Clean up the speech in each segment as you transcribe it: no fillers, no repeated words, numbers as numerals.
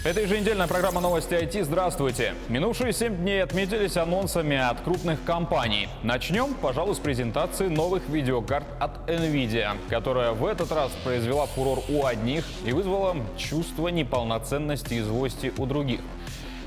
Это еженедельная программа новости IT. Здравствуйте. Минувшие 7 дней отметились анонсами от крупных компаний. Начнем, пожалуй, с презентации новых видеокарт от NVIDIA, которая в этот раз произвела фурор у одних и вызвала чувство неполноценности и злости у других.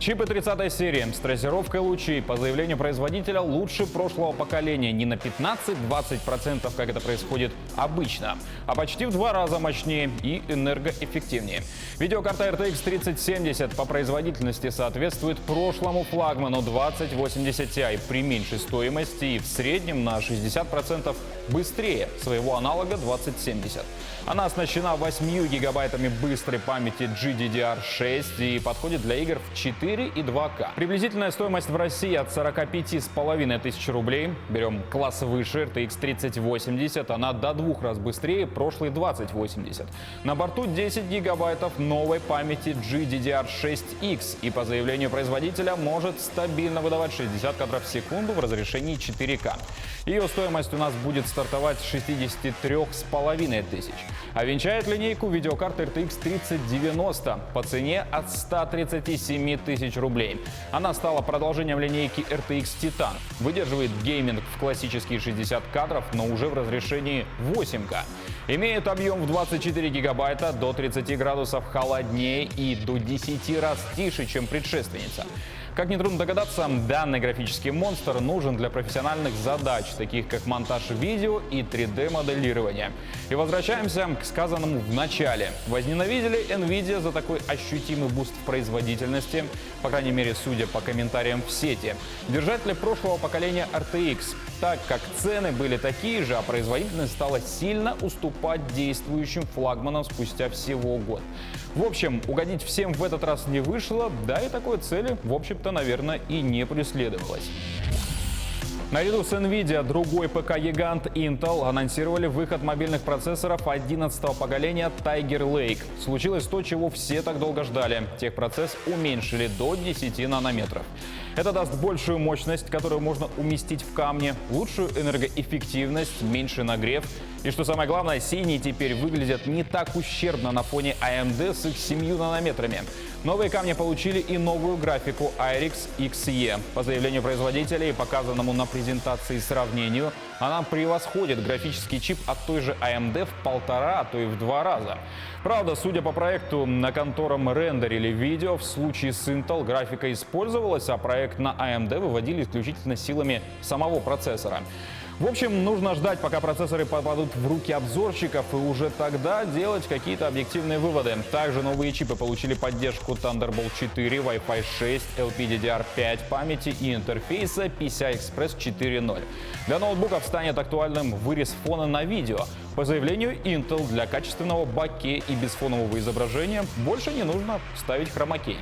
Чипы 30-й серии с трассировкой лучей, по заявлению производителя, лучше прошлого поколения не на 15-20%, как это происходит обычно, а почти в 2 раза мощнее и энергоэффективнее. Видеокарта RTX 3070 по производительности соответствует прошлому флагману 2080 Ti при меньшей стоимости и в среднем на 60% быстрее своего аналога 2070. Она оснащена 8 гигабайтами быстрой памяти GDDR6 и подходит для игр в 4 и 2К. Приблизительная стоимость в России от 45,5 тысяч рублей. Берем класс выше, RTX 3080, она до 2 раз быстрее прошлой 2080. На борту 10 гигабайтов новой памяти GDDR6X и по заявлению производителя может стабильно выдавать 60 кадров в секунду в разрешении 4К. Ее стоимость у нас будет стартовать с 63,5 тысяч. А венчает линейку видеокарты RTX 3090 по цене от 137 тысяч рублей. Она стала продолжением линейки RTX Titan. Выдерживает гейминг в классические 60 кадров, но уже в разрешении 8К. Имеет объем в 24 гигабайта, до 30 градусов холоднее и до 10 раз тише, чем предшественница. Как нетрудно догадаться, данный графический монстр нужен для профессиональных задач, таких как монтаж видео и 3D-моделирование. И возвращаемся к сказанному в начале. Возненавидели NVIDIA за такой ощутимый буст в производительности, по крайней мере, судя по комментариям в сети, держатели прошлого поколения RTX, так как цены были такие же, а производительность стала сильно уступать действующим флагманам спустя всего год. В общем, угодить всем в этот раз не вышло, да и такой цели, в общем-то, наверное, и не преследовалось. Наряду с NVIDIA другой ПК-гигант Intel анонсировали выход мобильных процессоров 11-го поколения Tiger Lake. Случилось то, чего все так долго ждали. Техпроцесс уменьшили до 10 нанометров. Это даст большую мощность, которую можно уместить в камне, лучшую энергоэффективность, меньший нагрев. И что самое главное, синие теперь выглядят не так ущербно на фоне AMD с их 7 нанометрами. Новые камни получили и новую графику IRIX XE. По заявлению производителя и показанному на презентации сравнению, она превосходит графический чип от той же AMD в 1,5, а то и в 2 раза. Правда, судя по проекту, на котором рендерили видео, в случае с Intel графика использовалась, а проект на AMD выводили исключительно силами самого процессора. В общем, нужно ждать, пока процессоры попадут в руки обзорщиков, и уже тогда делать какие-то объективные выводы. Также новые чипы получили поддержку Thunderbolt 4, Wi-Fi 6, LPDDR5 памяти и интерфейса PCI-Express 4.0. Для ноутбуков станет актуальным вырез фона на видео. По заявлению Intel, для качественного боке и безфонового изображения больше не нужно ставить хромакей.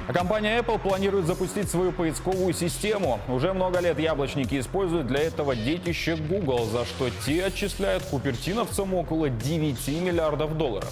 А компания Apple планирует запустить свою поисковую систему. Уже много лет яблочники используют для этого детище Google, за что те отчисляют купертиновцам около 9 миллиардов долларов.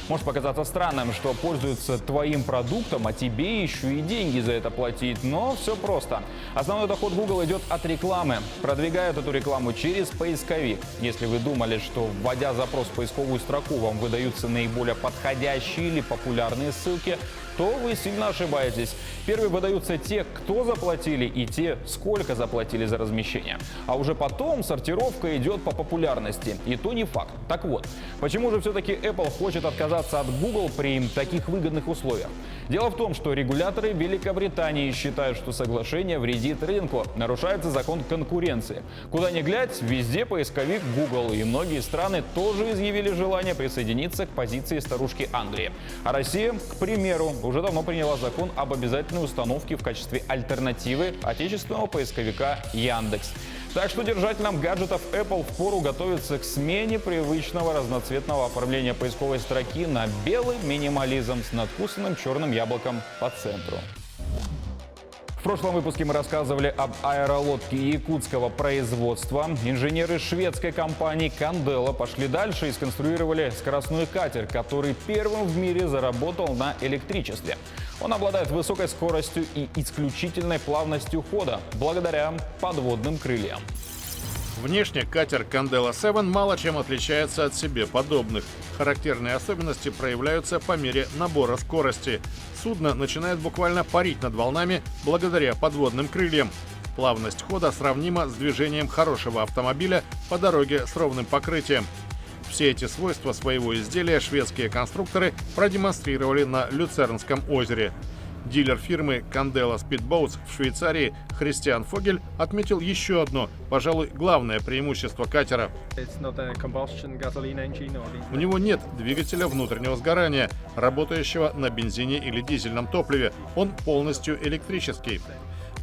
Может показаться странным, что пользуются твоим продуктом, а тебе еще и деньги за это платить, но все просто. Основной доход Google идет от рекламы. Продвигают эту рекламу через поисковик. Если вы думали, что вводя запрос в поисковую строку вам выдаются наиболее подходящие или популярные ссылки, то вы сильно ошибаетесь. Первые выдаются те, кто заплатили, и те, сколько заплатили за размещение. А уже потом сортировка идет по популярности. И то не факт. Так вот, почему же все-таки Apple хочет отказаться от Google при таких выгодных условиях? Дело в том, что регуляторы Великобритании считают, что соглашение вредит рынку, нарушается закон конкуренции. Куда ни глянь, везде поисковик Google, и многие страны тоже изъявили желание присоединиться к позиции старушки Англии. А Россия, к примеру, уже давно приняла закон об обязательной установке в качестве альтернативы отечественного поисковика Яндекс. Так что держателям гаджетов Apple впору готовиться к смене привычного разноцветного оформления поисковой строки на белый минимализм с надкусанным черным яблоком по центру. В прошлом выпуске мы рассказывали об аэролодке якутского производства. Инженеры шведской компании Candela пошли дальше и сконструировали скоростной катер, который первым в мире заработал на электричестве. Он обладает высокой скоростью и исключительной плавностью хода благодаря подводным крыльям. Внешне катер Candela 7 мало чем отличается от себе подобных. Характерные особенности проявляются по мере набора скорости. Судно начинает буквально парить над волнами благодаря подводным крыльям. Плавность хода сравнима с движением хорошего автомобиля по дороге с ровным покрытием. Все эти свойства своего изделия шведские конструкторы продемонстрировали на Люцернском озере. Дилер фирмы Candela Speedboats в Швейцарии Христиан Фогель отметил еще одно, пожалуй, главное преимущество катера. У него нет двигателя внутреннего сгорания, работающего на бензине или дизельном топливе. Он полностью электрический.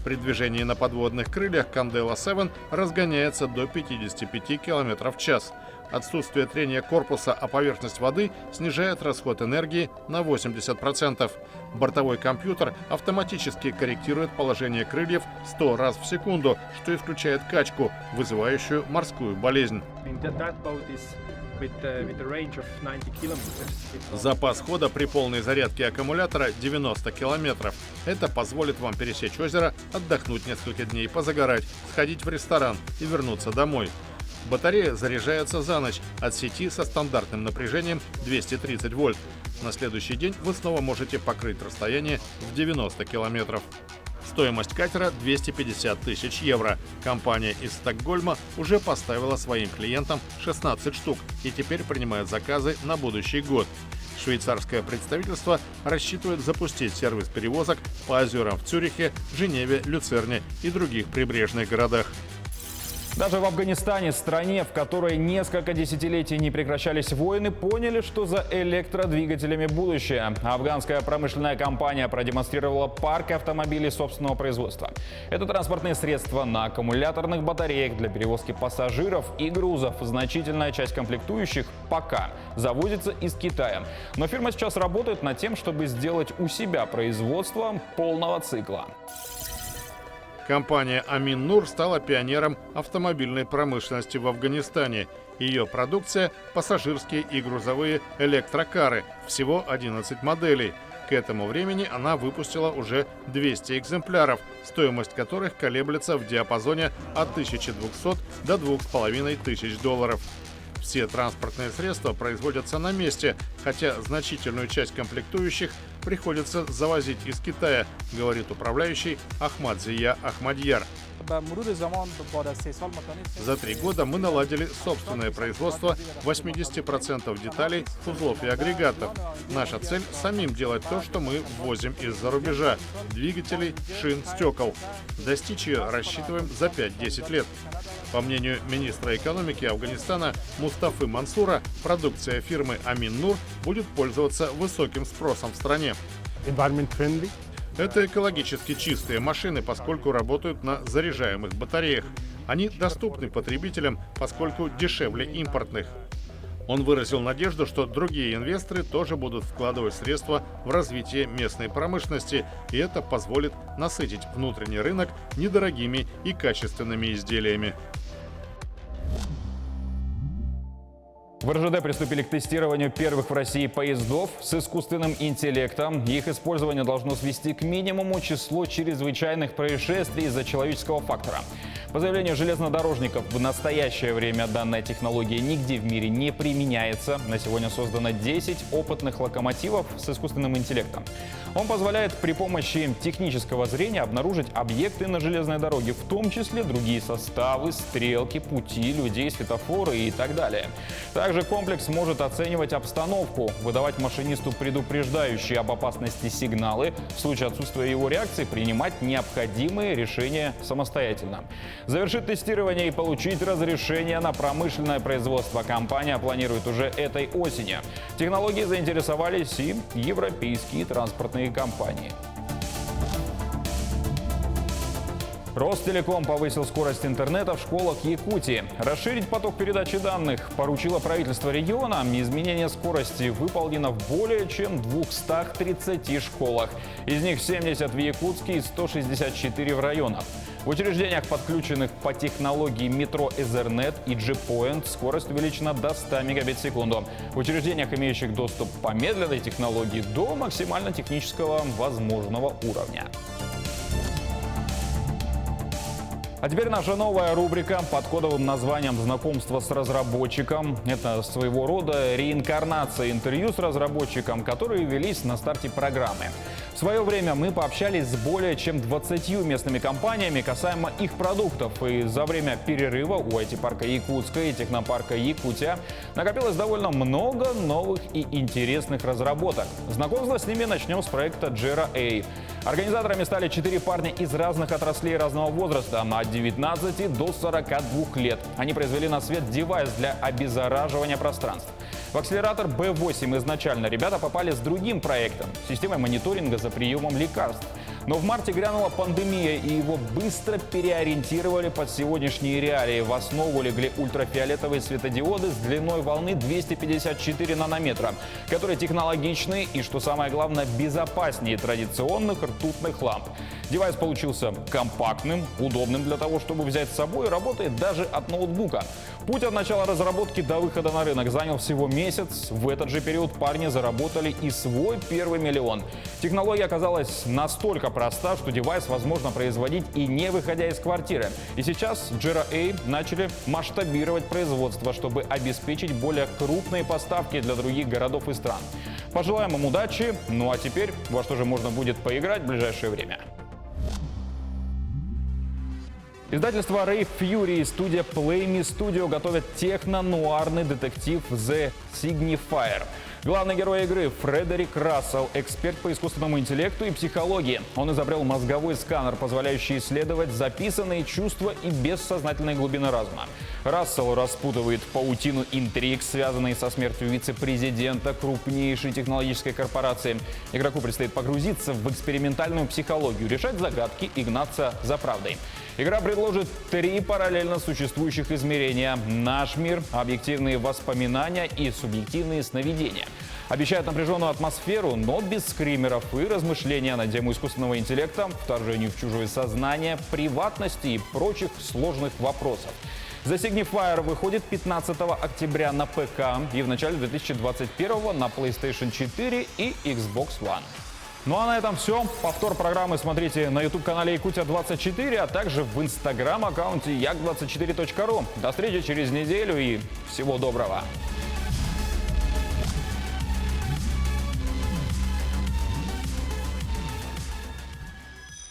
При движении на подводных крыльях Candela 7 разгоняется до 55 км в час. Отсутствие трения корпуса о поверхность воды снижает расход энергии на 80%. Бортовой компьютер автоматически корректирует положение крыльев 100 раз в секунду, что исключает качку, вызывающую морскую болезнь. Запас хода при полной зарядке аккумулятора 90 километров. Это позволит вам пересечь озеро, отдохнуть несколько дней, позагорать, сходить в ресторан и вернуться домой. Батарея заряжается за ночь от сети со стандартным напряжением 230 вольт. На следующий день вы снова можете покрыть расстояние в 90 километров. Стоимость катера 250 тысяч евро. Компания из Стокгольма уже поставила своим клиентам 16 штук и теперь принимает заказы на будущий год. Швейцарское представительство рассчитывает запустить сервис перевозок по озерам в Цюрихе, Женеве, Люцерне и других прибрежных городах. Даже в Афганистане, стране, в которой несколько десятилетий не прекращались войны, поняли, что за электродвигателями будущее. Афганская промышленная компания продемонстрировала парк автомобилей собственного производства. Это транспортные средства на аккумуляторных батареях для перевозки пассажиров и грузов. Значительная часть комплектующих пока завозится из Китая. Но фирма сейчас работает над тем, чтобы сделать у себя производство полного цикла. Компания Амин Нур стала пионером автомобильной промышленности в Афганистане. Ее продукция – пассажирские и грузовые электрокары, всего 11 моделей. К этому времени она выпустила уже 200 экземпляров, стоимость которых колеблется в диапазоне от 1200 до $2500. Все транспортные средства производятся на месте, хотя значительную часть комплектующих приходится завозить из Китая, говорит управляющий Ахмад Зия Ахмадьяр. За 3 года мы наладили собственное производство 80% деталей, узлов и агрегатов. Наша цель – самим делать то, что мы ввозим из-за рубежа – двигателей, шин, стекол. Достичь ее рассчитываем за 5-10 лет. По мнению министра экономики Афганистана Мустафы Мансура, продукция фирмы Амин Нур будет пользоваться высоким спросом в стране. Это экологически чистые машины, поскольку работают на заряжаемых батареях. Они доступны потребителям, поскольку дешевле импортных. Он выразил надежду, что другие инвесторы тоже будут вкладывать средства в развитие местной промышленности, и это позволит насытить внутренний рынок недорогими и качественными изделиями. В РЖД приступили к тестированию первых в России поездов с искусственным интеллектом. Их использование должно свести к минимуму число чрезвычайных происшествий из-за человеческого фактора. По заявлению железнодорожников, в настоящее время данная технология нигде в мире не применяется. На сегодня создано 10 опытных локомотивов с искусственным интеллектом. Он позволяет при помощи технического зрения обнаружить объекты на железной дороге, в том числе другие составы, стрелки, пути, людей, светофоры и так далее. Также комплекс может оценивать обстановку, выдавать машинисту предупреждающие об опасности сигналы, в случае отсутствия его реакции принимать необходимые решения самостоятельно. Завершить тестирование и получить разрешение на промышленное производство компания планирует уже этой осенью. Технологии заинтересовались и европейские транспортные компании. Ростелеком повысил скорость интернета в школах Якутии. Расширить поток передачи данных поручило правительство региона. Изменение скорости выполнено в более чем 230 школах. Из них 70 в Якутске и 164 в районах. В учреждениях, подключенных по технологии метро Ethernet и G-Point, скорость увеличена до 100 мегабит в секунду. В учреждениях, имеющих доступ по медленной технологии, до максимально технического возможного уровня. А теперь наша новая рубрика под кодовым названием «Знакомство с разработчиком». Это своего рода реинкарнация интервью с разработчиком, которые велись на старте программы. В свое время мы пообщались с более чем 20 местными компаниями касаемо их продуктов. И за время перерыва у IT-парка Якутска и технопарка Якутия накопилось довольно много новых и интересных разработок. Знакомство с ними начнем с проекта Jera A. Организаторами стали 4 парня из разных отраслей разного возраста, от 19 до 42 лет. Они произвели на свет девайс для обеззараживания пространств. В акселератор B8 изначально ребята попали с другим проектом – системой мониторинга за приемом лекарств. Но в марте грянула пандемия, и его быстро переориентировали под сегодняшние реалии. В основу легли ультрафиолетовые светодиоды с длиной волны 254 нанометра, которые технологичны и, что самое главное, безопаснее традиционных ртутных ламп. Девайс получился компактным, удобным для того, чтобы взять с собой, и работает даже от ноутбука. Путь от начала разработки до выхода на рынок занял всего месяц. В этот же период парни заработали и свой первый миллион. Технология оказалась настолько проста, что девайс возможно производить и не выходя из квартиры. И сейчас Jera A начали масштабировать производство, чтобы обеспечить более крупные поставки для других городов и стран. Пожелаем им удачи. Ну а теперь во что же можно будет поиграть в ближайшее время. Издательство Rave Fury и студия Play Me Studio готовят техно-нуарный детектив The Signifier. Главный герой игры – Фредерик Рассел, эксперт по искусственному интеллекту и психологии. Он изобрел мозговой сканер, позволяющий исследовать записанные чувства и бессознательные глубины разума. Рассел распутывает паутину интриг, связанные со смертью вице-президента крупнейшей технологической корпорации. Игроку предстоит погрузиться в экспериментальную психологию, решать загадки и гнаться за правдой. Игра предложит 3 параллельно существующих измерения – наш мир, объективные воспоминания и субъективные сновидения. Обещает напряженную атмосферу, но без скримеров и размышления на тему искусственного интеллекта, вторжению в чужое сознание, приватности и прочих сложных вопросов. The Signifier выходит 15 октября на ПК и в начале 2021 на PlayStation 4 и Xbox One. Ну а на этом все. Повтор программы смотрите на YouTube-канале Якутия24, а также в Instagram-аккаунте як24.ru. До встречи через неделю и всего доброго!